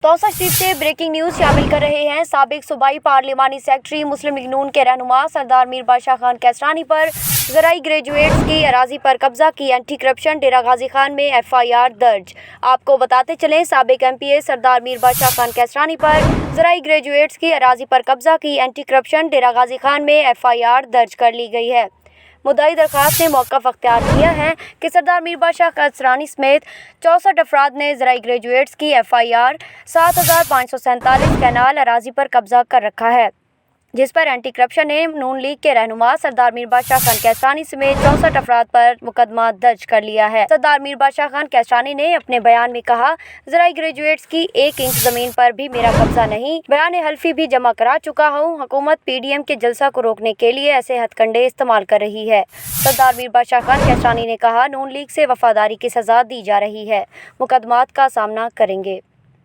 तौसा शरीफ से breaking news शामिल कर रहे हैं। साबिक सूबाई पार्लिमानी सेक्रेटरी मुस्लिम लीग नून के रहनुमा सरदार मीर बादशाह खान कैसरानी पर ज़राई ग्रेजुएट्स की अराजी पर कब्जा की एंटी करप्शन डेरा गाजी खान में FIR दर्ज। आपको बताते चलें, साबिक MPA सरदार मीर बादशाह खान कैसरानी पर ज़राई ग्रेजुएट्स की अराजी पर कब्जा की एंटी करप्शन डेरा गाजी खान में FIR दर्ज कर ली गई है। मुद्दाई दरखास्त ने मौक़िफ़ अख्तियार किया है कि सरदार मीर बादशाह कैसरानी समेत 64 अफराद ने ज़राई ग्रेजुएट्स की FIR 7547 कैनाल अराजी पर कब्जा कर रखा है, जिस पर एंटी करप्शन ने नून लीग के रहनुमा सरदार मीर बादशाह खान कैसरानी समेत 64 अफराद पर मुकदमा दर्ज कर लिया है। सरदार मीर बादशाह खान कैसरानी ने अपने बयान में कहा, ज़राई ग्रेजुएट्स की 1 इंच ज़मीन पर भी मेरा कब्जा नहीं। बयान हल्फी भी जमा करा चुका हूँ। हुकूमत PDM के जलसा को रोकने के लिए ऐसे हथकंडे इस्तेमाल कर रही है। सरदार मीर बादशाह खान कैसरानी ने कहा, नून लीग से वफादारी की सज़ा दी जा रही है, मुकदमात का सामना करेंगे।